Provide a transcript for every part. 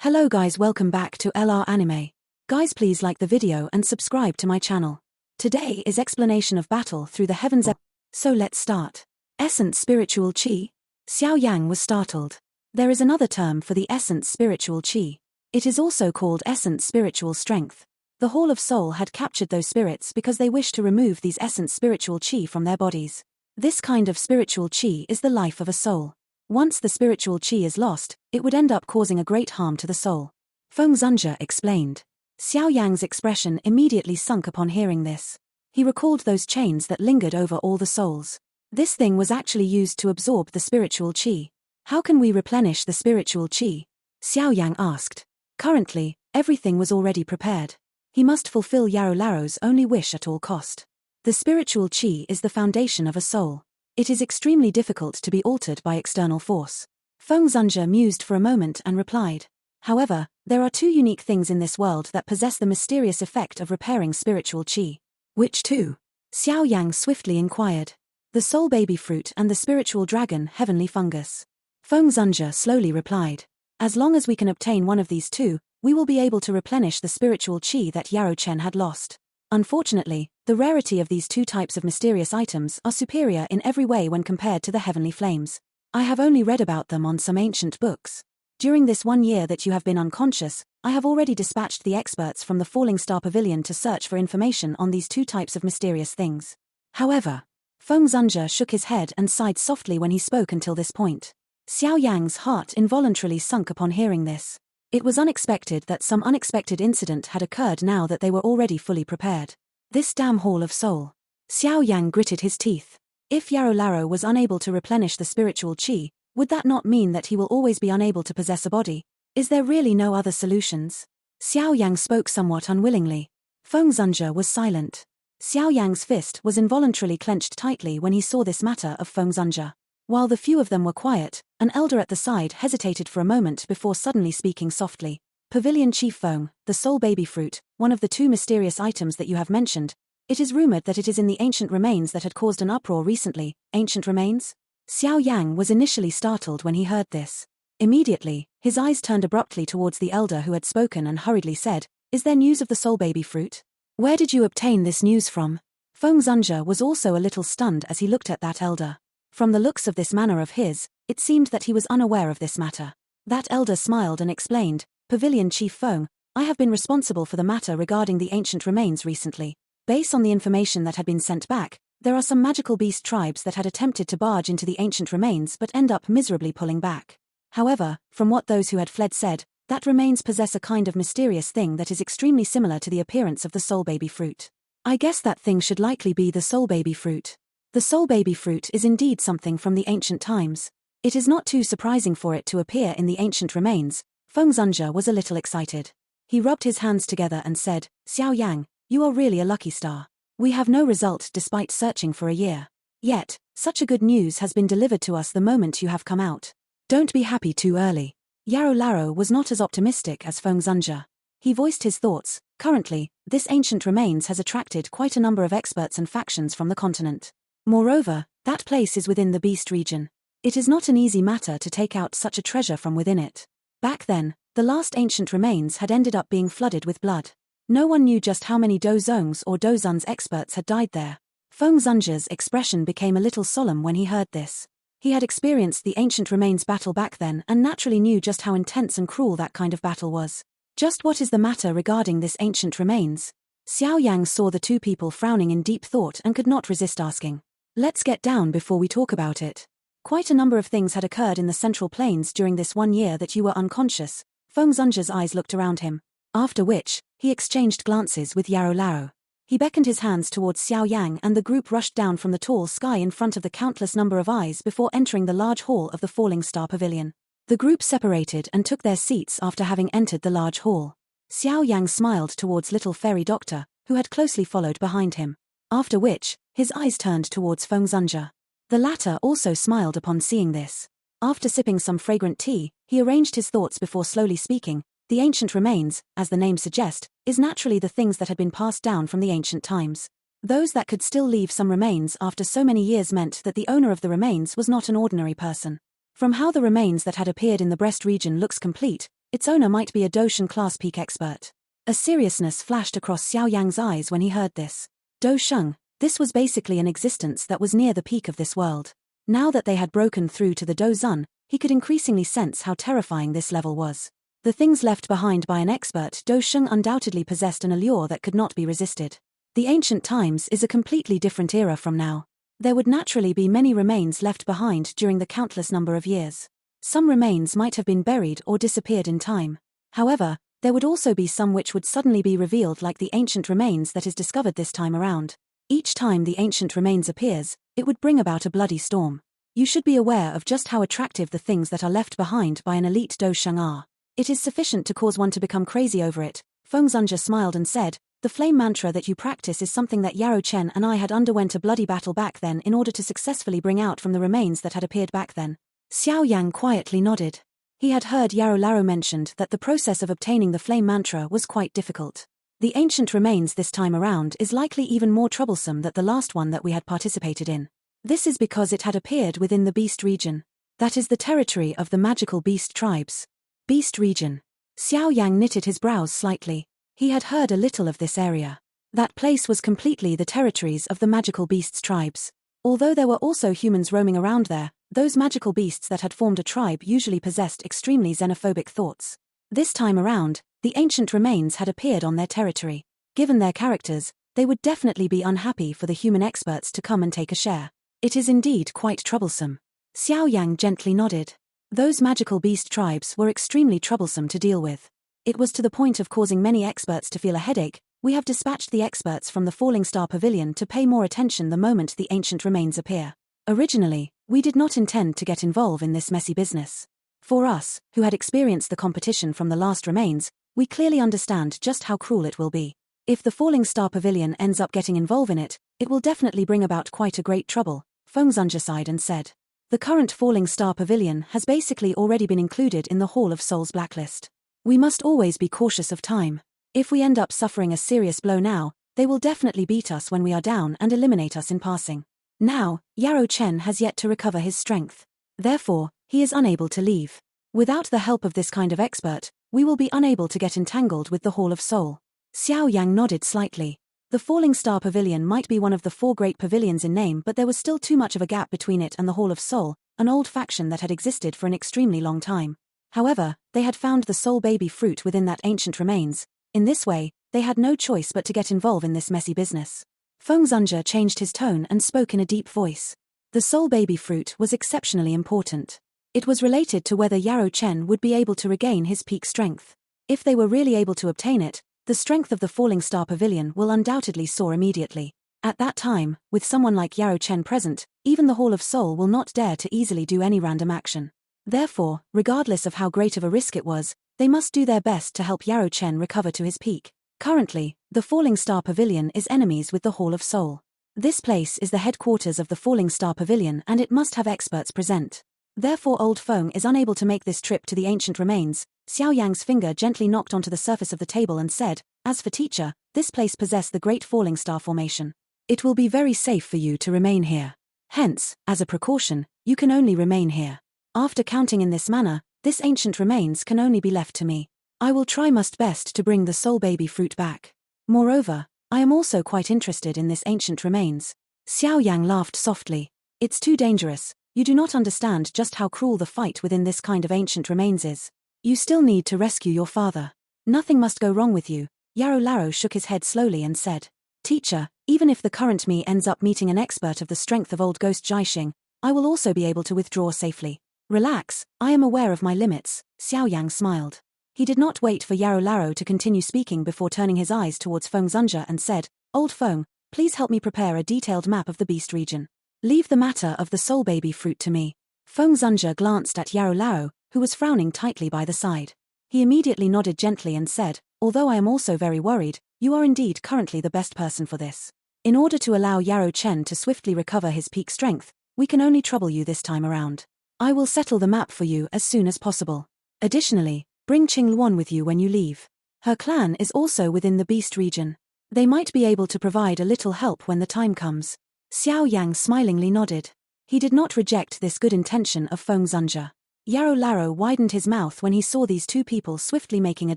Hello guys, welcome back to LR Anime. Guys, please like the video and subscribe to my channel. Today is explanation of battle through the heavens. So let's start. Essence spiritual chi. Xiao Yang was startled. There is another term for the essence spiritual chi. It is also called essence spiritual strength. The Hall of Soul had captured those spirits because they wished to remove these essence spiritual chi from their bodies. This kind of spiritual chi is the life of a soul. Once the spiritual chi is lost, it would end up causing a great harm to the soul. Feng Zunja explained. Xiao Yang's expression immediately sunk upon hearing this. He recalled those chains that lingered over all the souls. This thing was actually used to absorb the spiritual chi. How can we replenish the spiritual chi? Xiao Yang asked. Currently, everything was already prepared. He must fulfill Yarrow Laro's only wish at all cost. The spiritual chi is the foundation of a soul. It is extremely difficult to be altered by external force. Feng Zunja mused for a moment and replied. However, there are two unique things in this world that possess the mysterious effect of repairing spiritual chi. Which two? Xiao Yang swiftly inquired. The soul baby fruit and the spiritual dragon heavenly fungus. Feng Zunja slowly replied. As long as we can obtain one of these two, we will be able to replenish the spiritual chi that Yarrow Chen had lost. Unfortunately, the rarity of these two types of mysterious items are superior in every way when compared to the heavenly flames. I have only read about them on some ancient books. During this 1 year that you have been unconscious, I have already dispatched the experts from the Falling Star Pavilion to search for information on these two types of mysterious things. However, Feng Zunja shook his head and sighed softly when he spoke until this point. Xiao Yang's heart involuntarily sunk upon hearing this. It was unexpected that some unexpected incident had occurred now that they were already fully prepared. This damn Hall of Soul. Xiao Yang gritted his teeth. If Yarrow Laro was unable to replenish the spiritual chi, would that not mean that he will always be unable to possess a body? Is there really no other solutions? Xiao Yang spoke somewhat unwillingly. Feng Zunja was silent. Xiao Yang's fist was involuntarily clenched tightly when he saw this matter of Feng Zunja. While the few of them were quiet, an elder at the side hesitated for a moment before suddenly speaking softly. Pavilion Chief Feng, the soul baby fruit, one of the two mysterious items that you have mentioned. It is rumored that it is in the ancient remains that had caused an uproar recently. Ancient remains? Xiao Yang was initially startled when he heard this. Immediately, his eyes turned abruptly towards the elder who had spoken and hurriedly said, "Is there news of the soul baby fruit? Where did you obtain this news from?" Feng Zunja was also a little stunned as he looked at that elder. From the looks of this manner of his, it seemed that he was unaware of this matter. That elder smiled and explained, "Pavilion Chief Feng, I have been responsible for the matter regarding the ancient remains recently. Based on the information that had been sent back, there are some magical beast tribes that had attempted to barge into the ancient remains but end up miserably pulling back. However, from what those who had fled said, that remains possess a kind of mysterious thing that is extremely similar to the appearance of the soul baby fruit. I guess that thing should likely be the soul baby fruit. The soul baby fruit is indeed something from the ancient times. It is not too surprising for it to appear in the ancient remains." Feng Zunja was a little excited. He rubbed his hands together and said, "Xiao Yang, you are really a lucky star. We have no result despite searching for a year. Yet, such a good news has been delivered to us the moment you have come out. Don't be happy too early." Yarrow Laro was not as optimistic as Feng Zunja. He voiced his thoughts. Currently, this ancient remains has attracted quite a number of experts and factions from the continent. Moreover, that place is within the beast region. It is not an easy matter to take out such a treasure from within it. Back then, the last ancient remains had ended up being flooded with blood. No one knew just how many Dozongs or Dozun's experts had died there. Feng Zunja's expression became a little solemn when he heard this. He had experienced the ancient remains battle back then and naturally knew just how intense and cruel that kind of battle was. Just what is the matter regarding this ancient remains? Xiao Yang saw the two people frowning in deep thought and could not resist asking. Let's get down before we talk about it. Quite a number of things had occurred in the Central Plains during this 1 year that you were unconscious. Feng Zunja's eyes looked around him. After which, he exchanged glances with Yarrow Laro. He beckoned his hands towards Xiao Yang and the group rushed down from the tall sky in front of the countless number of eyes before entering the large hall of the Falling Star Pavilion. The group separated and took their seats after having entered the large hall. Xiao Yang smiled towards little fairy doctor, who had closely followed behind him. After which, his eyes turned towards Feng Zunja. The latter also smiled upon seeing this. After sipping some fragrant tea, he arranged his thoughts before slowly speaking. The ancient remains, as the name suggests, is naturally the things that had been passed down from the ancient times. Those that could still leave some remains after so many years meant that the owner of the remains was not an ordinary person. From how the remains that had appeared in the breast region looks complete, Its owner might be a Doshan class peak expert. A seriousness flashed across Xiao Yang's eyes when he heard this. Dosheng, this was basically an existence that was near the peak of this world. Now that they had broken through to the Dozun, he could increasingly sense how terrifying this level was. The things left behind by an expert Dosheng undoubtedly possessed an allure that could not be resisted. The ancient times is a completely different era from now. There would naturally be many remains left behind during the countless number of years. Some remains might have been buried or disappeared in time. However, there would also be some which would suddenly be revealed, like the ancient remains that is discovered this time around. Each time the ancient remains appears, it would bring about a bloody storm. You should be aware of just how attractive the things that are left behind by an elite Dosheng are. It is sufficient to cause one to become crazy over it. Feng Zunja smiled and said, the flame mantra that you practice is something that Yarrow Chen and I had underwent a bloody battle back then in order to successfully bring out from the remains that had appeared back then. Xiao Yang quietly nodded. He had heard Yarrow Laro mentioned that the process of obtaining the flame mantra was quite difficult. The ancient remains this time around is likely even more troublesome than the last one that we had participated in. This is because it had appeared within the Beast region. That is the territory of the magical beast tribes. Beast region. Xiao Yang knitted his brows slightly. He had heard a little of this area. That place was completely the territories of the magical beasts tribes. Although there were also humans roaming around there, those magical beasts that had formed a tribe usually possessed extremely xenophobic thoughts. This time around, the ancient remains had appeared on their territory. Given their characters, they would definitely be unhappy for the human experts to come and take a share. It is indeed quite troublesome. Xiao Yang gently nodded. Those magical beast tribes were extremely troublesome to deal with. It was to the point of causing many experts to feel a headache. We have dispatched the experts from the Falling Star Pavilion to pay more attention the moment the ancient remains appear. Originally, we did not intend to get involved in this messy business. For us, who had experienced the competition from the last remains, we clearly understand just how cruel it will be. If the Falling Star Pavilion ends up getting involved in it, it will definitely bring about quite a great trouble, Feng Zunja sighed and said. The current Falling Star Pavilion has basically already been included in the Hall of Souls blacklist. We must always be cautious of time. If we end up suffering a serious blow now, they will definitely beat us when we are down and eliminate us in passing. Now, Yarrow Chen has yet to recover his strength. Therefore, he is unable to leave. Without the help of this kind of expert, we will be unable to get entangled with the Hall of Soul. Xiao Yang nodded slightly. The Falling Star Pavilion might be one of the 4 great pavilions in name, but there was still too much of a gap between it and the Hall of Soul, an old faction that had existed for an extremely long time. However, they had found the soul baby fruit within that ancient remains. In this way, they had no choice but to get involved in this messy business. Feng Zunja changed his tone and spoke in a deep voice. The soul baby fruit was exceptionally important. It was related to whether Yarrow Chen would be able to regain his peak strength. If they were really able to obtain it, the strength of the Falling Star Pavilion will undoubtedly soar immediately. At that time, with someone like Yarrow Chen present, even the Hall of Soul will not dare to easily do any random action. Therefore, regardless of how great of a risk it was, they must do their best to help Yarrow Chen recover to his peak. Currently, the Falling Star Pavilion is enemies with the Hall of Soul. This place is the headquarters of the Falling Star Pavilion and it must have experts present. Therefore Old Feng is unable to make this trip to the ancient remains. Xiao Yang's finger gently knocked onto the surface of the table and said, as for teacher, this place possesses the Great Falling Star Formation. It will be very safe for you to remain here. Hence, as a precaution, you can only remain here. After counting in this manner, this ancient remains can only be left to me. I will try my best to bring the soul baby fruit back. Moreover, I am also quite interested in this ancient remains. Xiao Yang laughed softly. It's too dangerous. You do not understand just how cruel the fight within this kind of ancient remains is. You still need to rescue your father. Nothing must go wrong with you. Yarrow Laro shook his head slowly and said, Teacher, even if the current me ends up meeting an expert of the strength of old ghost Jiaxing, I will also be able to withdraw safely. Relax, I am aware of my limits, Xiao Yang smiled. He did not wait for Yarrow Laro to continue speaking before turning his eyes towards Feng Zunja and said, Old Feng, please help me prepare a detailed map of the beast region. Leave the matter of the soul baby fruit to me. Feng Zunja glanced at Yarrow Laro, who was frowning tightly by the side. He immediately nodded gently and said, Although I am also very worried, you are indeed currently the best person for this. In order to allow Yarrow Chen to swiftly recover his peak strength, we can only trouble you this time around. I will settle the map for you as soon as possible. Additionally, bring Qing Luan with you when you leave. Her clan is also within the beast region. They might be able to provide a little help when the time comes. Xiao Yang smilingly nodded. He did not reject this good intention of Feng Zunja. Yarrow Larrow widened his mouth when he saw these two people swiftly making a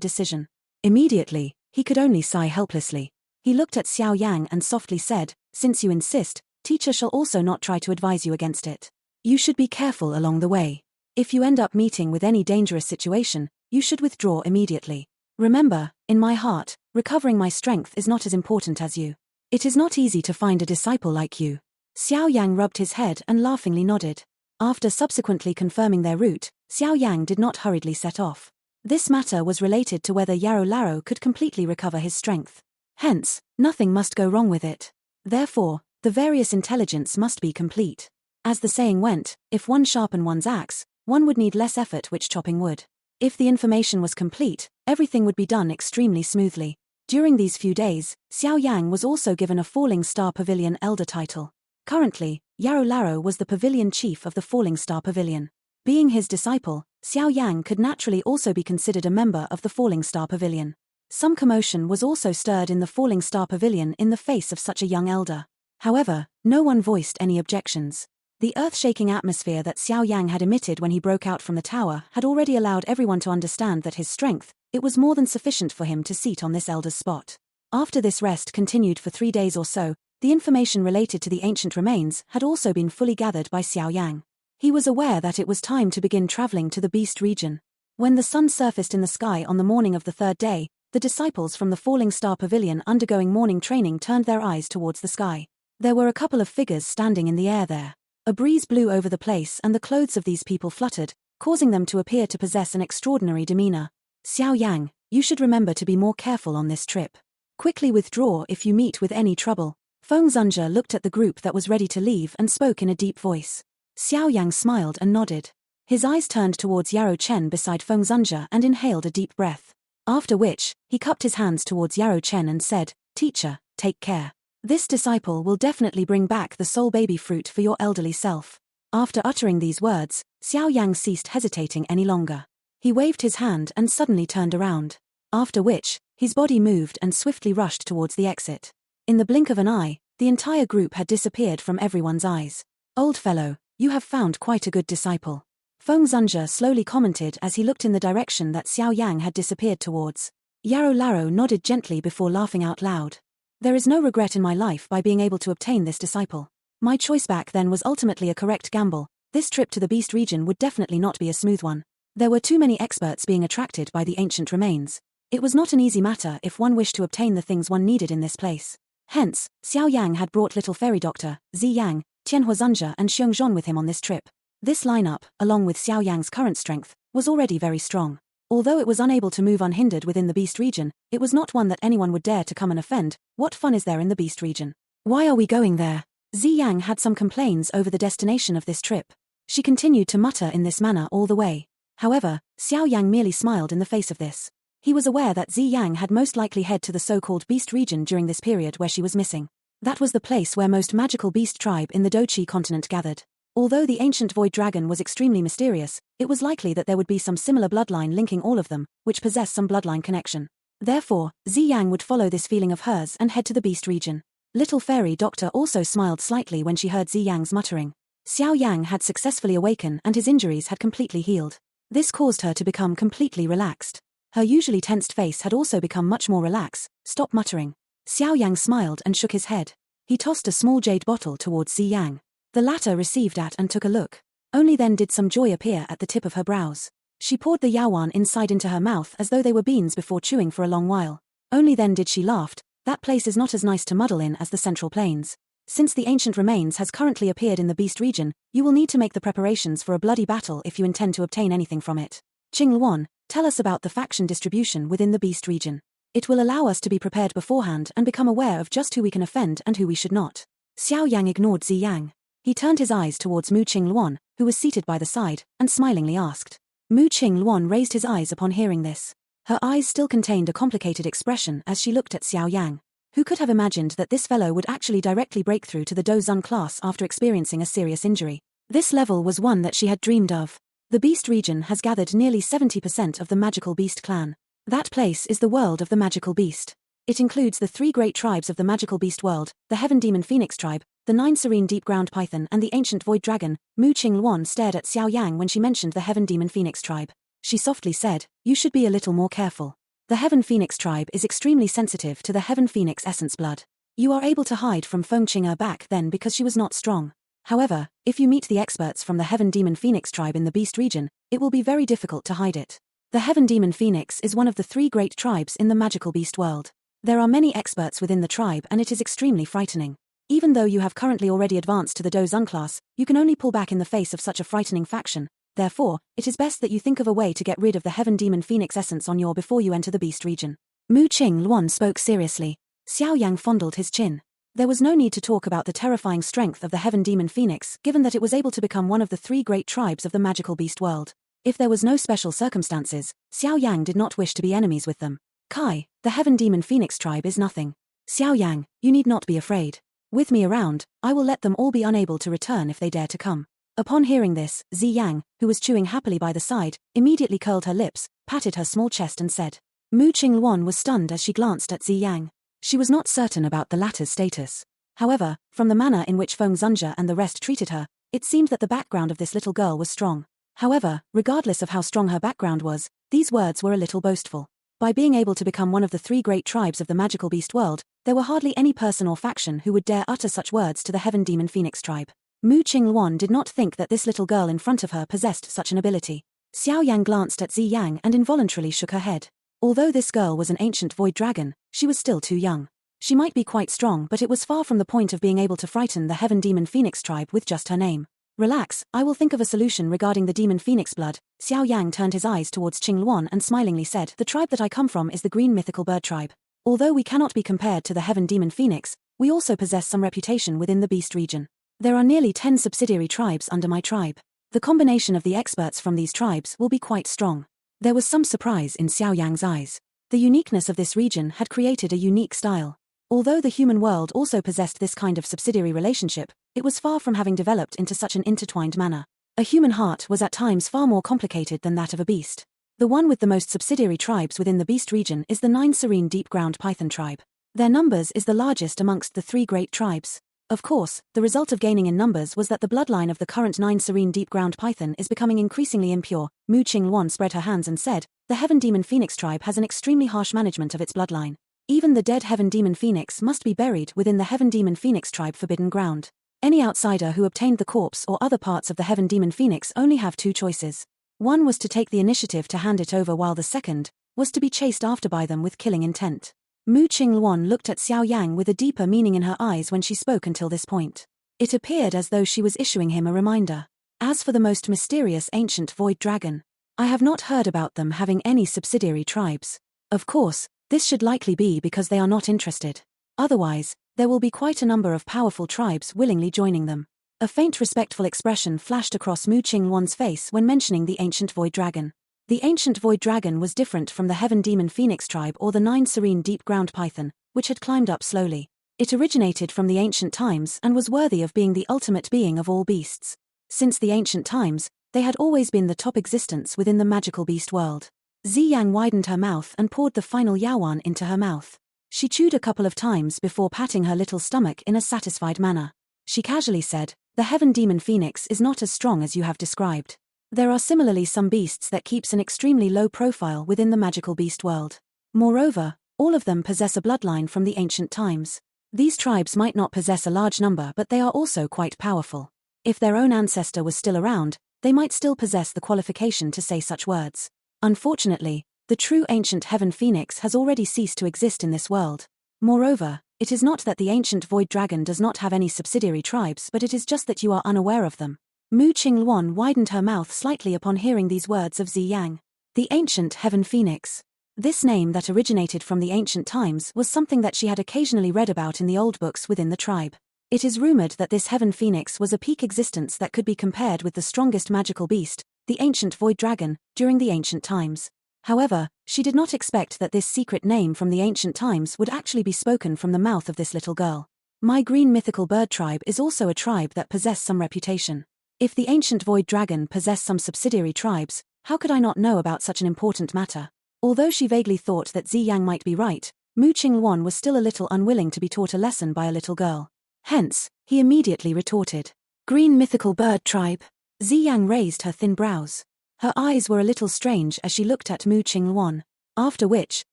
decision. Immediately, he could only sigh helplessly. He looked at Xiao Yang and softly said, "Since you insist, teacher shall also not try to advise you against it. You should be careful along the way. If you end up meeting with any dangerous situation, you should withdraw immediately. Remember, in my heart, recovering my strength is not as important as you. It is not easy to find a disciple like you." Xiao Yang rubbed his head and laughingly nodded. After subsequently confirming their route, Xiao Yang did not hurriedly set off. This matter was related to whether Yarrow Larrow could completely recover his strength. Hence, nothing must go wrong with it. Therefore, the various intelligence must be complete. As the saying went, if one sharpen one's axe, one would need less effort which chopping would. If the information was complete, everything would be done extremely smoothly. During these few days, Xiao Yang was also given a Falling Star Pavilion Elder title. Currently, Yarrow Larrow was the pavilion chief of the Falling Star Pavilion. Being his disciple, Xiao Yang could naturally also be considered a member of the Falling Star Pavilion. Some commotion was also stirred in the Falling Star Pavilion in the face of such a young elder. However, no one voiced any objections. The earth-shaking atmosphere that Xiao Yang had emitted when he broke out from the tower had already allowed everyone to understand that his strength, it was more than sufficient for him to seat on this elder's spot. After this rest continued for 3 days or so, the information related to the ancient remains had also been fully gathered by Xiao Yang. He was aware that it was time to begin traveling to the Beast region. When the sun surfaced in the sky on the morning of the 3rd day, the disciples from the Falling Star Pavilion undergoing morning training turned their eyes towards the sky. There were a couple of figures standing in the air there. A breeze blew over the place and the clothes of these people fluttered, causing them to appear to possess an extraordinary demeanor. Xiao Yang, you should remember to be more careful on this trip. Quickly withdraw if you meet with any trouble. Feng Zunja looked at the group that was ready to leave and spoke in a deep voice. Xiao Yang smiled and nodded. His eyes turned towards Yarrow Chen beside Feng Zunja and inhaled a deep breath. After which, he cupped his hands towards Yarrow Chen and said, "Teacher, take care. This disciple will definitely bring back the soul baby fruit for your elderly self." After uttering these words, Xiao Yang ceased hesitating any longer. He waved his hand and suddenly turned around. After which, his body moved and swiftly rushed towards the exit. In the blink of an eye, the entire group had disappeared from everyone's eyes. "Old fellow, you have found quite a good disciple," Feng Zunja slowly commented as he looked in the direction that Xiao Yang had disappeared towards. Yarrow Larrow nodded gently before laughing out loud. "There is no regret in my life by being able to obtain this disciple. My choice back then was ultimately a correct gamble. This trip to the Beast region would definitely not be a smooth one. There were too many experts being attracted by the ancient remains. It was not an easy matter if one wished to obtain the things one needed in this place. Hence, Xiao Yang had brought little fairy doctor, Zi Yang, Tianhua Zunja and Xiong Zhon with him on this trip. This lineup, along with Xiao Yang's current strength, was already very strong. Although it was unable to move unhindered within the Beast region, it was not one that anyone would dare to come and offend. What fun is there in the Beast region? Why are we going there? Zi Yang had some complaints over the destination of this trip. She continued to mutter in this manner all the way. However, Xiao Yang merely smiled in the face of this. He was aware that Zi Yang had most likely head to the so-called Beast region during this period where she was missing. That was the place where most magical beast tribe in the Dochi continent gathered. Although the ancient void dragon was extremely mysterious, it was likely that there would be some similar bloodline linking all of them, which possess some bloodline connection. Therefore, Zi Yang would follow this feeling of hers and head to the Beast region. Little fairy doctor also smiled slightly when she heard Zi Yang's muttering. Xiao Yang had successfully awakened and his injuries had completely healed. This caused her to become completely relaxed. Her usually tensed face had also become much more relaxed. "Stop muttering." Xiao Yang smiled and shook his head. He tossed a small jade bottle towards Zi Yang. The latter received that and took a look. Only then did some joy appear at the tip of her brows. She poured the yaowan inside into her mouth as though they were beans before chewing for a long while. Only then did she laugh. "That place is not as nice to muddle in as the Central Plains. Since the ancient remains has currently appeared in the Beast region, you will need to make the preparations for a bloody battle if you intend to obtain anything from it. Qing Luan, tell us about the faction distribution within the Beast region. It will allow us to be prepared beforehand and become aware of just who we can offend and who we should not." Xiao Yang ignored Zi Yang. He turned his eyes towards Mu Qing Luan, who was seated by the side, and smilingly asked. Mu Qing Luan raised his eyes upon hearing this. Her eyes still contained a complicated expression as she looked at Xiao Yang. Who could have imagined that this fellow would actually directly break through to the Dozun class after experiencing a serious injury? This level was one that she had dreamed of. The Beast region has gathered nearly 70% of the magical beast clan. That place is the world of the magical beast. It includes the 3 great tribes of the magical beast world, the Heaven Demon Phoenix tribe, The 9 serene deep-ground python and the ancient void dragon, Mu Qingluan stared at Xiao Yang when she mentioned the Heaven Demon Phoenix tribe. She softly said, "You should be a little more careful. The Heaven Phoenix tribe is extremely sensitive to the Heaven Phoenix essence blood. You are able to hide from Feng Qing'er back then because she was not strong. However, if you meet the experts from the Heaven Demon Phoenix tribe in the Beast region, it will be very difficult to hide it. The Heaven Demon Phoenix is one of the 3 great tribes in the magical beast world. There are many experts within the tribe and it is extremely frightening. Even though you have currently already advanced to the Dozun class, you can only pull back in the face of such a frightening faction. Therefore, it is best that you think of a way to get rid of the Heaven Demon Phoenix essence on your before you enter the Beast region." Mu Qingluan spoke seriously. Xiao Yang fondled his chin. There was no need to talk about the terrifying strength of the Heaven Demon Phoenix, given that it was able to become one of the 3 great tribes of the magical beast world. If there was no special circumstances, Xiao Yang did not wish to be enemies with them. "Kai, the Heaven Demon Phoenix tribe is nothing. Xiao Yang, you need not be afraid. With me around, I will let them all be unable to return if they dare to come." Upon hearing this, Zi Yang, who was chewing happily by the side, immediately curled her lips, patted her small chest and said. Mu Qingluan was stunned as she glanced at Zi Yang. She was not certain about the latter's status. However, from the manner in which Feng Zunjie and the rest treated her, it seemed that the background of this little girl was strong. However, regardless of how strong her background was, these words were a little boastful. By being able to become one of the 3 great tribes of the magical beast world, there were hardly any person or faction who would dare utter such words to the Heaven Demon Phoenix tribe. Mu Qingluan did not think that this little girl in front of her possessed such an ability. Xiao Yang glanced at Zi Yang and involuntarily shook her head. Although this girl was an ancient void dragon, she was still too young. She might be quite strong, but it was far from the point of being able to frighten the Heaven Demon Phoenix tribe with just her name. "Relax, I will think of a solution regarding the Demon Phoenix blood." Xiao Yang turned his eyes towards Qingluan and smilingly said, "The tribe that I come from is the Green Mythical Bird tribe. Although we cannot be compared to the Heaven Demon Phoenix, we also possess some reputation within the Beast region. There are nearly 10 subsidiary tribes under my tribe. The combination of the experts from these tribes will be quite strong." There was some surprise in Xiao Yang's eyes. The uniqueness of this region had created a unique style. Although the human world also possessed this kind of subsidiary relationship, it was far from having developed into such an intertwined manner. A human heart was at times far more complicated than that of a beast. The one with the most subsidiary tribes within the Beast region is the 9 serene deep-ground python tribe. Their numbers is the largest amongst the 3 great tribes. Of course, the result of gaining in numbers was that the bloodline of the current 9 serene deep-ground python is becoming increasingly impure. Mu Qingluan spread her hands and said, "The Heaven Demon Phoenix tribe has an extremely harsh management of its bloodline. Even the dead Heaven Demon Phoenix must be buried within the Heaven Demon Phoenix tribe forbidden ground. Any outsider who obtained the corpse or other parts of the Heaven Demon Phoenix only have 2 choices. One was to take the initiative to hand it over, while the second was to be chased after by them with killing intent." Mu Qingluan looked at Xiao Yang with a deeper meaning in her eyes when she spoke until this point. It appeared as though she was issuing him a reminder. "As for the most mysterious ancient void dragon, I have not heard about them having any subsidiary tribes. Of course, this should likely be because they are not interested. Otherwise, there will be quite a number of powerful tribes willingly joining them." A faint respectful expression flashed across Mu Qingluan's face when mentioning the ancient void dragon. The ancient void dragon was different from the Heaven Demon Phoenix tribe or the 9 serene deep-ground python, which had climbed up slowly. It originated from the ancient times and was worthy of being the ultimate being of all beasts. Since the ancient times, they had always been the top existence within the magical beast world. Zi Yang widened her mouth and poured the final yaoan into her mouth. She chewed a couple of times before patting her little stomach in a satisfied manner. She casually said, "The Heaven Demon Phoenix is not as strong as you have described. There are similarly some beasts that keeps an extremely low profile within the magical beast world. Moreover, all of them possess a bloodline from the ancient times. These tribes might not possess a large number, but they are also quite powerful. If their own ancestor was still around, they might still possess the qualification to say such words. Unfortunately, the true ancient Heaven Phoenix has already ceased to exist in this world. Moreover, it is not that the ancient void dragon does not have any subsidiary tribes, but it is just that you are unaware of them." Mu Qingluan widened her mouth slightly upon hearing these words of Zi Yang. The ancient Heaven Phoenix. This name that originated from the ancient times was something that she had occasionally read about in the old books within the tribe. It is rumored that this Heaven Phoenix was a peak existence that could be compared with the strongest magical beast, the ancient void dragon, during the ancient times. However, she did not expect that this secret name from the ancient times would actually be spoken from the mouth of this little girl. "My Green Mythical Bird tribe is also a tribe that possess some reputation. If the ancient void dragon possessed some subsidiary tribes, how could I not know about such an important matter?" Although she vaguely thought that Zi Yang might be right, Mu Qingluan was still a little unwilling to be taught a lesson by a little girl. Hence, he immediately retorted. Green mythical bird tribe. Ziyang raised her thin brows. Her eyes were a little strange as she looked at Mu Qingluan. After which,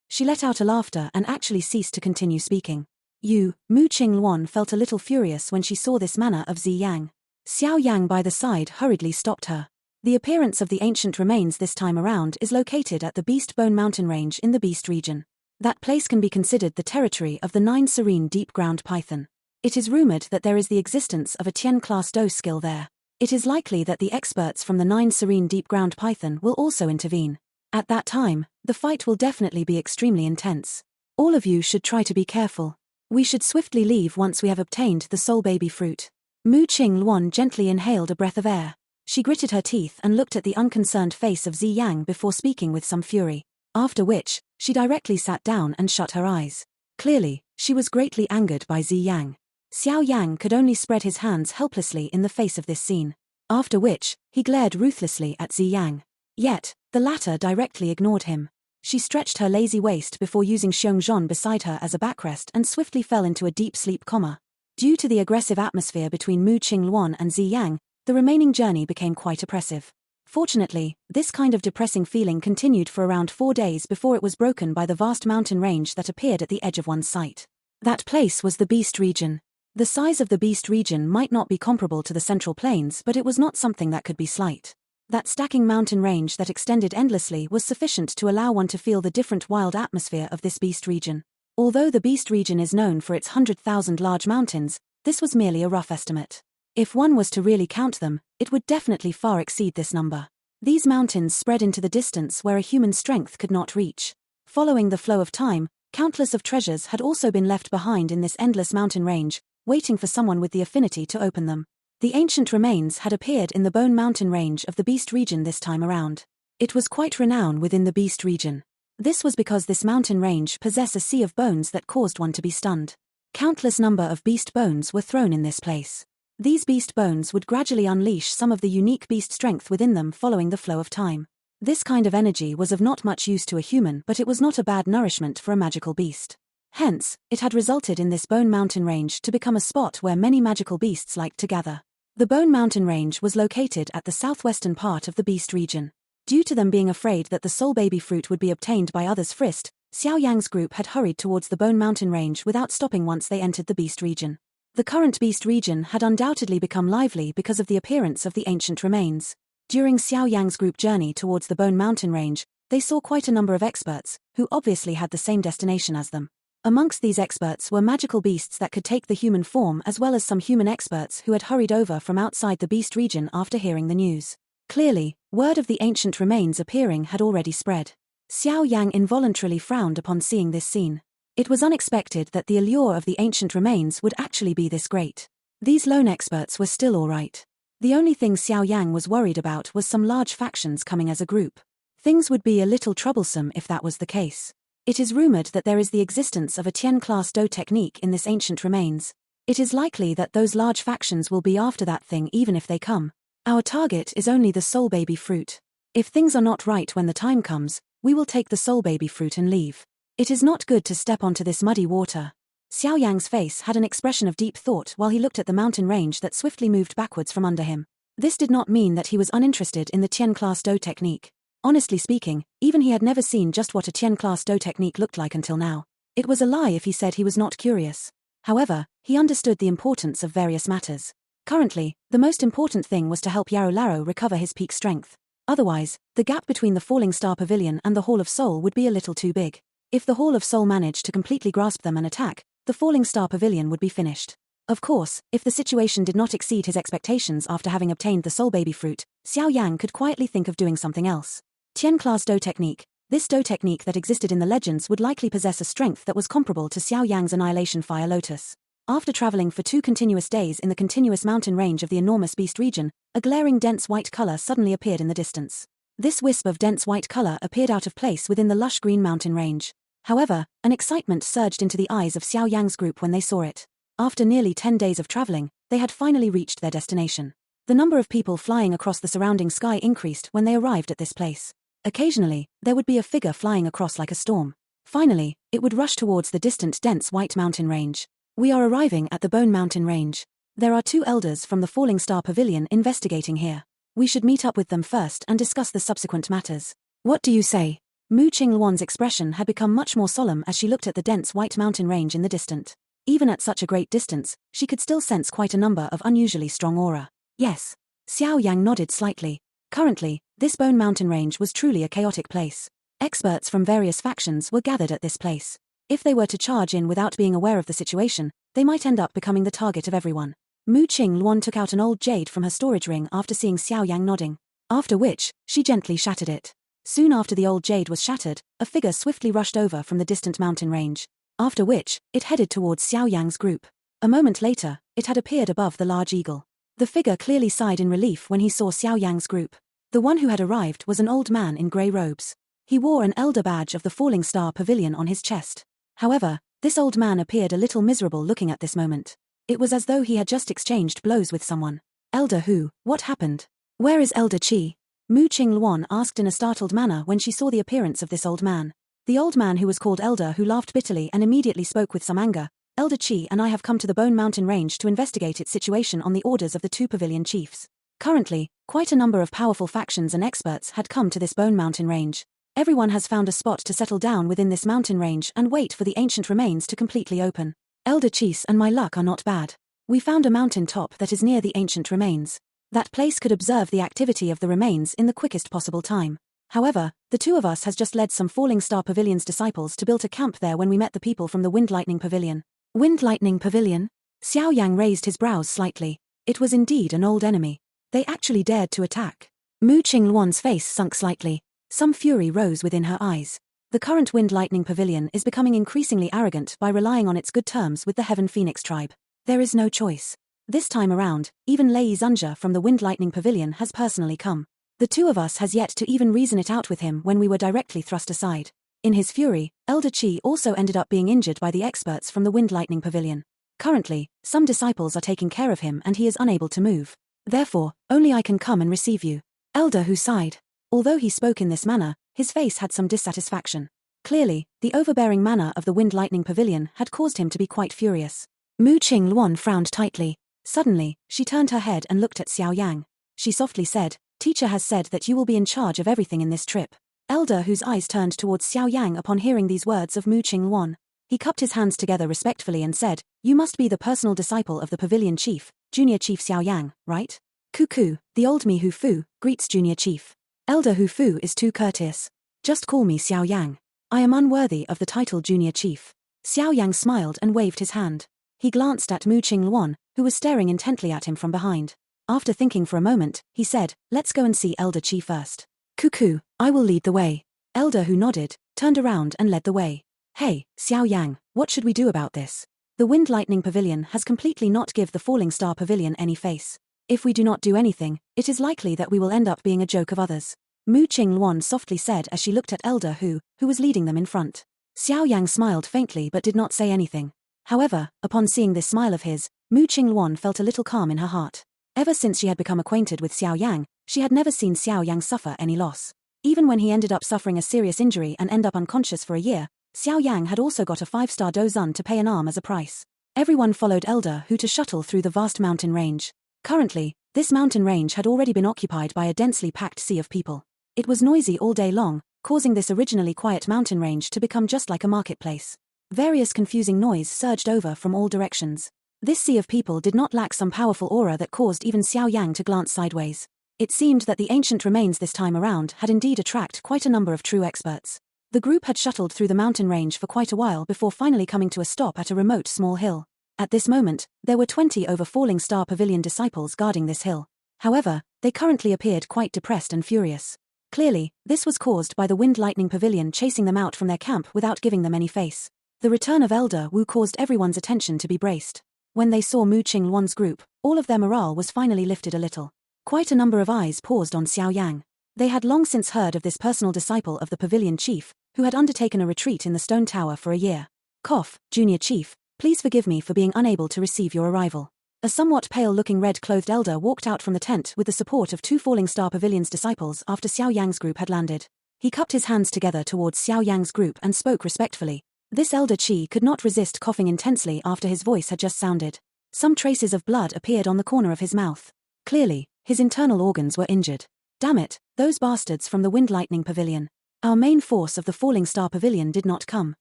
she let out a laughter and actually ceased to continue speaking. Mu Qingluan felt a little furious when she saw this manner of Ziyang. Xiao Yang by the side hurriedly stopped her. The appearance of the ancient remains this time around is located at the Beast Bone mountain range in the Beast region. That place can be considered the territory of the 9 serene deep-ground python. It is rumored that there is the existence of a Tian-class Do skill there. It is likely that the experts from the 9 serene deep-ground python will also intervene. At that time, the fight will definitely be extremely intense. All of you should try to be careful. We should swiftly leave once we have obtained the soul baby fruit. Mu Qingluan gently inhaled a breath of air. She gritted her teeth and looked at the unconcerned face of Ziyang before speaking with some fury. After which, she directly sat down and shut her eyes. Clearly, she was greatly angered by Ziyang. Xiao Yang could only spread his hands helplessly in the face of this scene. After which, he glared ruthlessly at Ziyang. Yet, the latter directly ignored him. She stretched her lazy waist before using Xiongzhan beside her as a backrest and swiftly fell into a deep sleep coma. Due to the aggressive atmosphere between Mu Qingluan and Ziyang, the remaining journey became quite oppressive. Fortunately, this kind of depressing feeling continued for around 4 days before it was broken by the vast mountain range that appeared at the edge of one's sight. That place was the Beast region. The size of the Beast region might not be comparable to the Central Plains, but it was not something that could be slight. That stacking mountain range that extended endlessly was sufficient to allow one to feel the different wild atmosphere of this Beast region. Although the Beast region is known for its 100,000 large mountains, this was merely a rough estimate. If one was to really count them, it would definitely far exceed this number. These mountains spread into the distance where a human strength could not reach. Following the flow of time, countless of treasures had also been left behind in this endless mountain range, waiting for someone with the affinity to open them. The ancient remains had appeared in the Bone Mountain range of the Beast region this time around. It was quite renowned within the Beast region. This was because this mountain range possessed a sea of bones that caused one to be stunned. Countless number of beast bones were thrown in this place. These beast bones would gradually unleash some of the unique beast strength within them following the flow of time. This kind of energy was of not much use to a human, but it was not a bad nourishment for a magical beast. Hence, it had resulted in this Bone Mountain range to become a spot where many magical beasts liked to gather. The Bone Mountain range was located at the southwestern part of the Beast region. Due to them being afraid that the soul baby fruit would be obtained by others first, Xiao Yang's group had hurried towards the Bone Mountain range without stopping once they entered the Beast region. The current Beast region had undoubtedly become lively because of the appearance of the ancient remains. During Xiao Yang's group journey towards the Bone Mountain range, they saw quite a number of experts, who obviously had the same destination as them. Amongst these experts were magical beasts that could take the human form, as well as some human experts who had hurried over from outside the Beast region after hearing the news. Clearly, word of the ancient remains appearing had already spread. Xiao Yang involuntarily frowned upon seeing this scene. It was unexpected that the allure of the ancient remains would actually be this great. These lone experts were still alright. The only thing Xiao Yang was worried about was some large factions coming as a group. Things would be a little troublesome if that was the case. It is rumored that there is the existence of a Tian-class Do technique in this ancient remains. It is likely that those large factions will be after that thing even if they come. Our target is only the soul baby fruit. If things are not right when the time comes, we will take the soul baby fruit and leave. It is not good to step onto this muddy water. Xiao Yang's face had an expression of deep thought while he looked at the mountain range that swiftly moved backwards from under him. This did not mean that he was uninterested in the Tian-class Do technique. Honestly speaking, even he had never seen just what a Tian-class Do technique looked like until now. It was a lie if he said he was not curious. However, he understood the importance of various matters. Currently, the most important thing was to help Yarrow Larrow recover his peak strength. Otherwise, the gap between the Falling Star Pavilion and the Hall of Soul would be a little too big. If the Hall of Soul managed to completely grasp them and attack, the Falling Star Pavilion would be finished. Of course, if the situation did not exceed his expectations after having obtained the soul baby fruit, Xiao Yang could quietly think of doing something else. Tian-class Do technique. This Do technique that existed in the legends would likely possess a strength that was comparable to Xiao Yang's Annihilation Fire Lotus. After traveling for 2 continuous days in the continuous mountain range of the enormous Beast region, a glaring dense white color suddenly appeared in the distance. This wisp of dense white color appeared out of place within the lush green mountain range. However, an excitement surged into the eyes of Xiao Yang's group when they saw it. After nearly 10 days of traveling, they had finally reached their destination. The number of people flying across the surrounding sky increased when they arrived at this place. Occasionally, there would be a figure flying across like a storm. Finally, it would rush towards the distant dense white mountain range. We are arriving at the Bone Mountain Range. There are 2 elders from the Falling Star Pavilion investigating here. We should meet up with them first and discuss the subsequent matters. What do you say? Mu Qingluan's expression had become much more solemn as she looked at the dense white mountain range in the distance. Even at such a great distance, she could still sense quite a number of unusually strong aura. Yes. Xiao Yang nodded slightly. Currently, this Bone Mountain Range was truly a chaotic place. Experts from various factions were gathered at this place. If they were to charge in without being aware of the situation, they might end up becoming the target of everyone. Mu Qingluan took out an old jade from her storage ring after seeing Xiao Yang nodding. After which, she gently shattered it. Soon after the old jade was shattered, a figure swiftly rushed over from the distant mountain range. After which, it headed towards Xiao Yang's group. A moment later, it had appeared above the large eagle. The figure clearly sighed in relief when he saw Xiao Yang's group. The one who had arrived was an old man in grey robes. He wore an elder badge of the Falling Star Pavilion on his chest. However, this old man appeared a little miserable looking at this moment. It was as though he had just exchanged blows with someone. Elder who? What happened? Where is Elder Qi? Mu Qingluan asked in a startled manner when she saw the appearance of this old man. The old man who was called Elder who laughed bitterly and immediately spoke with some anger. Elder Qi and I have come to the Bone Mountain Range to investigate its situation on the orders of the 2 pavilion chiefs. Currently, quite a number of powerful factions and experts had come to this Bone Mountain Range. Everyone has found a spot to settle down within this mountain range and wait for the ancient remains to completely open. Elder Qi and my luck are not bad. We found a mountain top that is near the ancient remains. That place could observe the activity of the remains in the quickest possible time. However, the 2 of us has just led some Falling Star Pavilion's disciples to build a camp there when we met the people from the Wind Lightning Pavilion. Wind Lightning Pavilion? Xiao Yang raised his brows slightly. It was indeed an old enemy. They actually dared to attack. Mu Qingluan's face sunk slightly. Some fury rose within her eyes. The current Wind Lightning Pavilion is becoming increasingly arrogant by relying on its good terms with the Heaven Phoenix tribe. There is no choice. This time around, even Lei Zunja from the Wind Lightning Pavilion has personally come. The 2 of us has yet to even reason it out with him when we were directly thrust aside. In his fury, Elder Qi also ended up being injured by the experts from the Wind Lightning Pavilion. Currently, some disciples are taking care of him and he is unable to move. Therefore, only I can come and receive you. Elder who sighed. Although he spoke in this manner, his face had some dissatisfaction. Clearly, the overbearing manner of the Wind Lightning Pavilion had caused him to be quite furious. Mu Qingluan frowned tightly. Suddenly, she turned her head and looked at Xiao Yang. She softly said, Teacher has said that you will be in charge of everything in this trip. Elder whose eyes turned towards Xiao Yang upon hearing these words of Mu Qingluan. He cupped his hands together respectfully and said, You must be the personal disciple of the Pavilion Chief, Junior Chief Xiao Yang, right? Cuckoo, the old me Hu Fu, greets Junior Chief. Elder Hu Fu is too courteous. Just call me Xiao Yang. I am unworthy of the title Junior Chief. Xiao Yang smiled and waved his hand. He glanced at Mu Qingluan, who was staring intently at him from behind. After thinking for a moment, he said, Let's go and see Elder Qi first. Cuckoo, I will lead the way. Elder who nodded, turned around and led the way. Hey, Xiao Yang, what should we do about this? The Wind Lightning Pavilion has completely not give the Falling Star Pavilion any face. If we do not do anything, it is likely that we will end up being a joke of others. Mu Qingluan softly said as she looked at Elder who was leading them in front. Xiao Yang smiled faintly but did not say anything. However, upon seeing this smile of his, Mu Qingluan felt a little calm in her heart. Ever since she had become acquainted with Xiao Yang, she had never seen Xiao Yang suffer any loss. Even when he ended up suffering a serious injury and end up unconscious for a year, Xiao Yang had also got a 5-star dozun to pay an arm as a price. Everyone followed Elder who to shuttle through the vast mountain range. Currently, this mountain range had already been occupied by a densely packed sea of people. It was noisy all day long, causing this originally quiet mountain range to become just like a marketplace. Various confusing noise surged over from all directions. This sea of people did not lack some powerful aura that caused even Xiao Yang to glance sideways. It seemed that the ancient remains this time around had indeed attracted quite a number of true experts. The group had shuttled through the mountain range for quite a while before finally coming to a stop at a remote small hill. At this moment, there were 20 over Falling Star Pavilion disciples guarding this hill. However, they currently appeared quite depressed and furious. Clearly, this was caused by the Wind Lightning Pavilion chasing them out from their camp without giving them any face. The return of Elder Wu caused everyone's attention to be braced. When they saw Mu Qingluan's group, all of their morale was finally lifted a little. Quite a number of eyes paused on Xiao Yang. They had long since heard of this personal disciple of the Pavilion Chief, who had undertaken a retreat in the stone tower for a year. Cough, Junior Chief, please forgive me for being unable to receive your arrival. A somewhat pale-looking red-clothed elder walked out from the tent with the support of 2 Falling Star Pavilion's disciples after Xiao Yang's group had landed. He cupped his hands together towards Xiao Yang's group and spoke respectfully. This elder Chi could not resist coughing intensely after his voice had just sounded. Some traces of blood appeared on the corner of his mouth. Clearly, his internal organs were injured. Damn it, those bastards from the Wind Lightning Pavilion. Our main force of the Falling Star Pavilion did not come.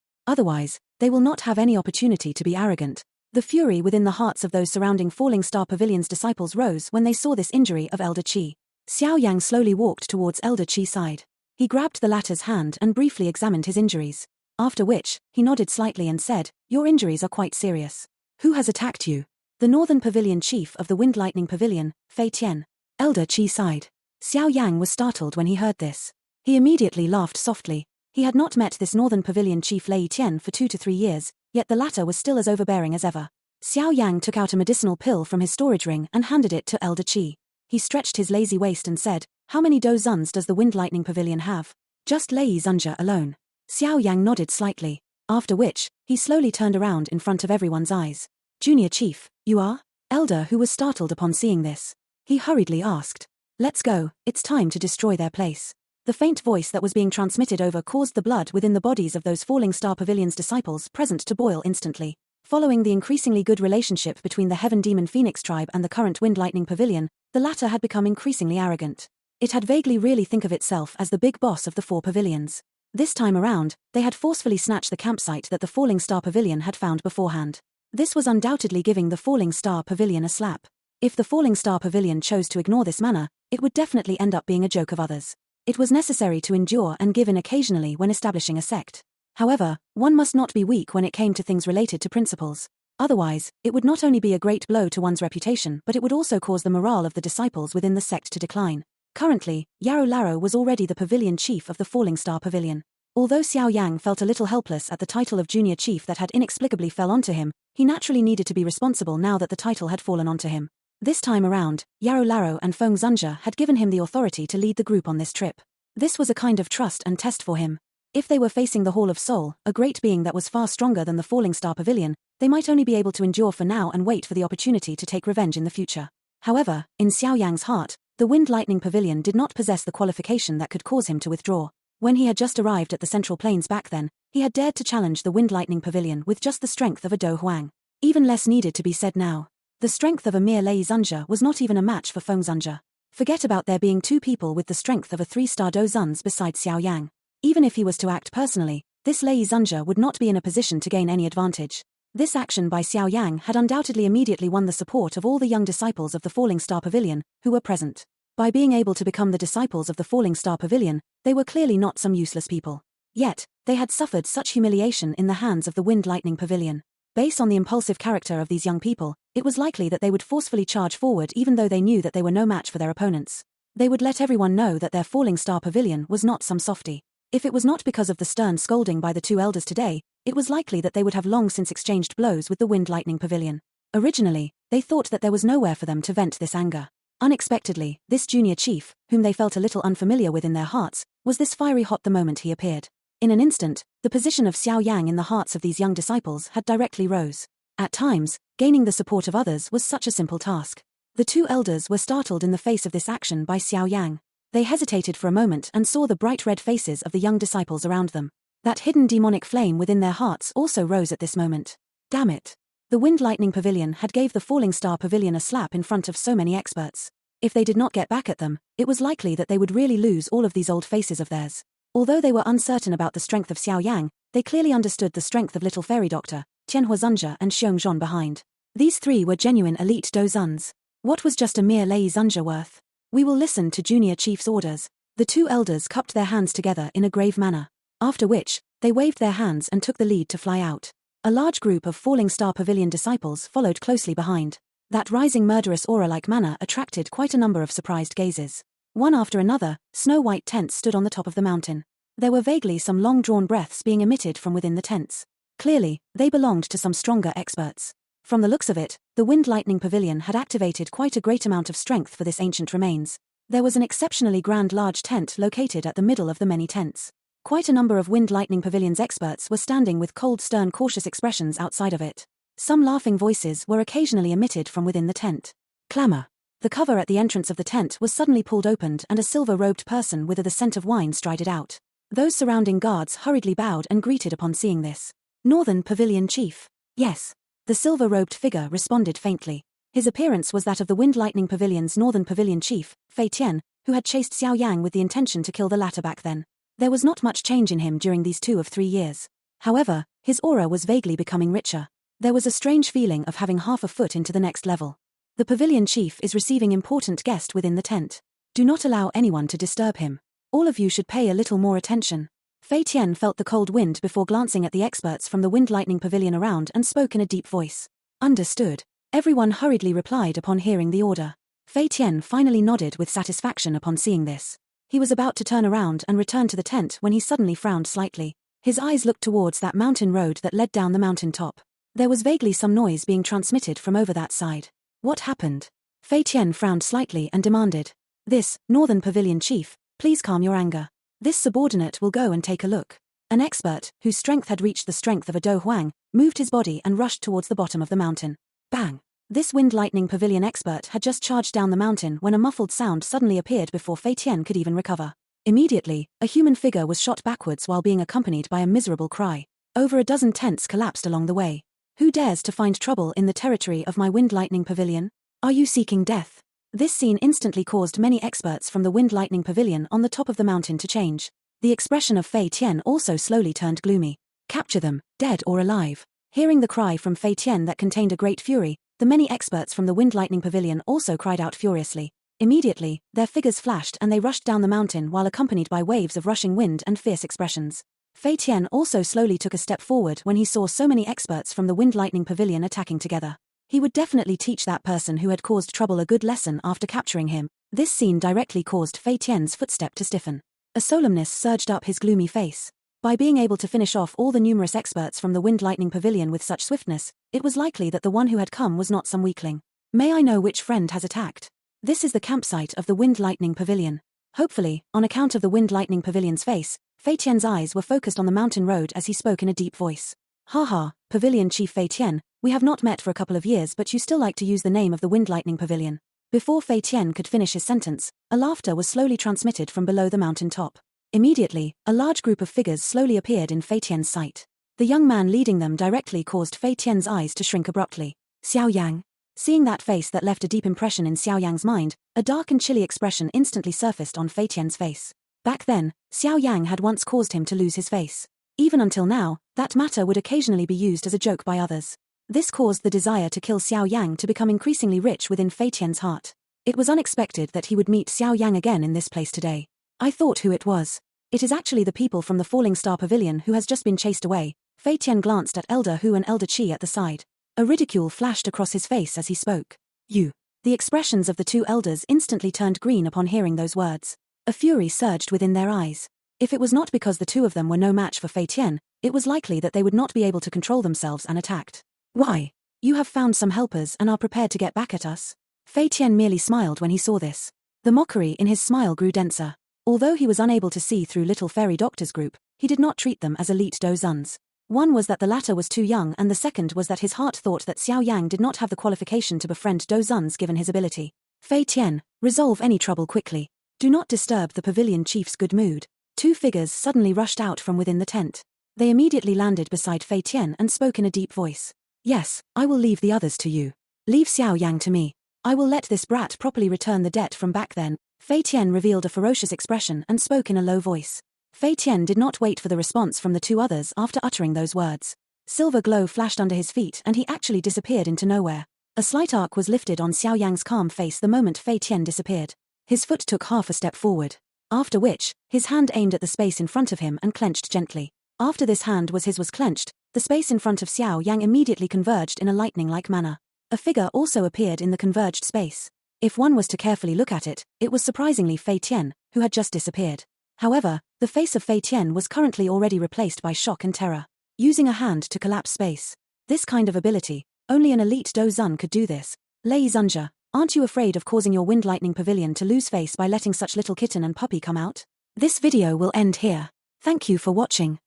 Otherwise, they will not have any opportunity to be arrogant. The fury within the hearts of those surrounding Falling Star Pavilion's disciples rose when they saw this injury of Elder Chi. Xiao Yang slowly walked towards Elder Chi's side. He grabbed the latter's hand and briefly examined his injuries. After which, he nodded slightly and said, "Your injuries are quite serious. Who has attacked you?" "The Northern Pavilion Chief of the Wind Lightning Pavilion, Fei Tian." Elder Chi sighed. Xiao Yang was startled when he heard this. He immediately laughed softly. He had not met this Northern Pavilion Chief Lei Tian for 2 to 3 years, yet the latter was still as overbearing as ever. Xiao Yang took out a medicinal pill from his storage ring and handed it to Elder Chi. He stretched his lazy waist and said, "How many dozens does the Wind Lightning Pavilion have?" "Just Lei Zunja alone." Xiao Yang nodded slightly, after which, he slowly turned around in front of everyone's eyes. "Junior Chief, you are?" Elder, who was startled upon seeing this. He hurriedly asked. "Let's go, it's time to destroy their place." The faint voice that was being transmitted over caused the blood within the bodies of those Falling Star Pavilion's disciples present to boil instantly. Following the increasingly good relationship between the Heaven Demon Phoenix tribe and the current Wind Lightning Pavilion, the latter had become increasingly arrogant. It had vaguely really think of itself as the big boss of the 4 pavilions. This time around, they had forcefully snatched the campsite that the Falling Star Pavilion had found beforehand. This was undoubtedly giving the Falling Star Pavilion a slap. If the Falling Star Pavilion chose to ignore this manner, it would definitely end up being a joke of others. It was necessary to endure and give in occasionally when establishing a sect. However, one must not be weak when it came to things related to principles. Otherwise, it would not only be a great blow to one's reputation but it would also cause the morale of the disciples within the sect to decline. Currently, Yarrow Larrow was already the pavilion chief of the Falling Star Pavilion. Although Xiao Yang felt a little helpless at the title of junior chief that had inexplicably fell onto him, he naturally needed to be responsible now that the title had fallen onto him. This time around, Yarrow Larrow and Feng Zunja had given him the authority to lead the group on this trip. This was a kind of trust and test for him. If they were facing the Hall of Soul, a great being that was far stronger than the Falling Star Pavilion, they might only be able to endure for now and wait for the opportunity to take revenge in the future. However, in Xiao Yang's heart, the Wind Lightning Pavilion did not possess the qualification that could cause him to withdraw. When he had just arrived at the Central Plains back then, he had dared to challenge the Wind Lightning Pavilion with just the strength of a Do Huang. Even less needed to be said now. The strength of a mere Lei Zunja was not even a match for Feng Zunja. Forget about there being 2 people with the strength of a 3-star Do Zuns besides Xiao Yang. Even if he was to act personally, this Lei Zunja would not be in a position to gain any advantage. This action by Xiao Yang had undoubtedly immediately won the support of all the young disciples of the Falling Star Pavilion, who were present. By being able to become the disciples of the Falling Star Pavilion, they were clearly not some useless people. Yet, they had suffered such humiliation in the hands of the Wind Lightning Pavilion. Based on the impulsive character of these young people, it was likely that they would forcefully charge forward even though they knew that they were no match for their opponents. They would let everyone know that their Falling Star Pavilion was not some softy. If it was not because of the stern scolding by the 2 elders today, it was likely that they would have long since exchanged blows with the Wind Lightning Pavilion. Originally, they thought that there was nowhere for them to vent this anger. Unexpectedly, this junior chief, whom they felt a little unfamiliar with in their hearts, was this fiery hot the moment he appeared. In an instant, the position of Xiao Yang in the hearts of these young disciples had directly rose. At times, gaining the support of others was such a simple task. The 2 elders were startled in the face of this action by Xiao Yang. They hesitated for a moment and saw the bright red faces of the young disciples around them. That hidden demonic flame within their hearts also rose at this moment. Damn it. The Wind Lightning Pavilion had gave the Falling Star Pavilion a slap in front of so many experts. If they did not get back at them, it was likely that they would really lose all of these old faces of theirs. Although they were uncertain about the strength of Xiao Yang, they clearly understood the strength of Little Fairy Doctor, Tianhua Zunja and Xiong Zhon behind. These 3 were genuine elite Do Zuns. What was just a mere Lei Zunja worth? We will listen to Junior Chief's orders. The 2 elders cupped their hands together in a grave manner. After which, they waved their hands and took the lead to fly out. A large group of Falling Star Pavilion disciples followed closely behind. That rising murderous aura-like manner attracted quite a number of surprised gazes. One after another, snow-white tents stood on the top of the mountain. There were vaguely some long-drawn breaths being emitted from within the tents. Clearly, they belonged to some stronger experts. From the looks of it, the Wind Lightning Pavilion had activated quite a great amount of strength for this ancient remains. There was an exceptionally grand large tent located at the middle of the many tents. Quite a number of Wind Lightning Pavilion's experts were standing with cold, stern, cautious expressions outside of it. Some laughing voices were occasionally emitted from within the tent. Clamor. The cover at the entrance of the tent was suddenly pulled open and a silver-robed person with the scent of wine strided out. Those surrounding guards hurriedly bowed and greeted upon seeing this. Northern Pavilion Chief. Yes. The silver-robed figure responded faintly. His appearance was that of the Wind Lightning Pavilion's Northern Pavilion Chief, Fei Tian, who had chased Xiao Yang with the intention to kill the latter back then. There was not much change in him during these 2 of 3 years. However, his aura was vaguely becoming richer. There was a strange feeling of having half a foot into the next level. The Pavilion Chief is receiving important guest within the tent. Do not allow anyone to disturb him. All of you should pay a little more attention. Fei Tian felt the cold wind before glancing at the experts from the Wind Lightning Pavilion around and spoke in a deep voice. Understood. Everyone hurriedly replied upon hearing the order. Fei Tian finally nodded with satisfaction upon seeing this. He was about to turn around and return to the tent when he suddenly frowned slightly. His eyes looked towards that mountain road that led down the mountain top. There was vaguely some noise being transmitted from over that side. What happened? Fei Tian frowned slightly and demanded. This, Northern Pavilion Chief, please calm your anger. This subordinate will go and take a look. An expert, whose strength had reached the strength of a Do Huang, moved his body and rushed towards the bottom of the mountain. Bang! This Wind Lightning Pavilion expert had just charged down the mountain when a muffled sound suddenly appeared before Fei Tian could even recover. Immediately, a human figure was shot backwards while being accompanied by a miserable cry. Over a dozen tents collapsed along the way. Who dares to find trouble in the territory of my Wind Lightning Pavilion? Are you seeking death? This scene instantly caused many experts from the Wind Lightning Pavilion on the top of the mountain to change. The expression of Fei Tian also slowly turned gloomy. Capture them, dead or alive. Hearing the cry from Fei Tian that contained a great fury, the many experts from the Wind Lightning Pavilion also cried out furiously. Immediately, their figures flashed and they rushed down the mountain while accompanied by waves of rushing wind and fierce expressions. Fei Tian also slowly took a step forward when he saw so many experts from the Wind Lightning Pavilion attacking together. He would definitely teach that person who had caused trouble a good lesson after capturing him. This scene directly caused Fei Tian's footstep to stiffen. A solemnness surged up his gloomy face. By being able to finish off all the numerous experts from the Wind Lightning Pavilion with such swiftness, it was likely that the one who had come was not some weakling. May I know which friend has attacked? This is the campsite of the Wind Lightning Pavilion. Hopefully, on account of the Wind Lightning Pavilion's face, Fei Tian's eyes were focused on the mountain road as he spoke in a deep voice. Haha, Pavilion Chief Fei Tian, we have not met for a couple of years but you still like to use the name of the Wind Lightning Pavilion. Before Fei Tian could finish his sentence, a laughter was slowly transmitted from below the mountain top. Immediately, a large group of figures slowly appeared in Fei Tian's sight. The young man leading them directly caused Fei Tian's eyes to shrink abruptly. Xiao Yang. Seeing that face that left a deep impression in Xiao Yang's mind, a dark and chilly expression instantly surfaced on Fei Tian's face. Back then, Xiao Yang had once caused him to lose his face. Even until now, that matter would occasionally be used as a joke by others. This caused the desire to kill Xiao Yang to become increasingly rich within Fei Tian's heart. It was unexpected that he would meet Xiao Yang again in this place today. I thought who it was. It is actually the people from the Falling Star Pavilion who has just been chased away. Fei Tian glanced at Elder Hu and Elder Qi at the side. A ridicule flashed across his face as he spoke. You. The expressions of the two elders instantly turned green upon hearing those words. A fury surged within their eyes. If it was not because the two of them were no match for Fei Tian, it was likely that they would not be able to control themselves and attacked. Why? You have found some helpers and are prepared to get back at us? Fei Tian merely smiled when he saw this. The mockery in his smile grew denser. Although he was unable to see through Little Fairy Doctor's group, he did not treat them as elite Dozuns. One was that the latter was too young and the second was that his heart thought that Xiao Yang did not have the qualification to befriend Dozuns given his ability. Fei Tian, resolve any trouble quickly. Do not disturb the Pavilion Chief's good mood. Two figures suddenly rushed out from within the tent. They immediately landed beside Fei Tian and spoke in a deep voice. Yes, I will leave the others to you. Leave Xiao Yang to me. I will let this brat properly return the debt from back then. Fei Tian revealed a ferocious expression and spoke in a low voice. Fei Tian did not wait for the response from the two others after uttering those words. Silver glow flashed under his feet and he actually disappeared into nowhere. A slight arc was lifted on Xiao Yang's calm face the moment Fei Tian disappeared. His foot took half a step forward. After which, his hand aimed at the space in front of him and clenched gently. After this hand was clenched, the space in front of Xiao Yang immediately converged in a lightning-like manner. A figure also appeared in the converged space. If one was to carefully look at it, it was surprisingly Fei Tian, who had just disappeared. However, the face of Fei Tian was currently already replaced by shock and terror. Using a hand to collapse space. This kind of ability, only an elite Dozun could do this. Lei Zunja, aren't you afraid of causing your Wind Lightning Pavilion to lose face by letting such little kitten and puppy come out? This video will end here. Thank you for watching.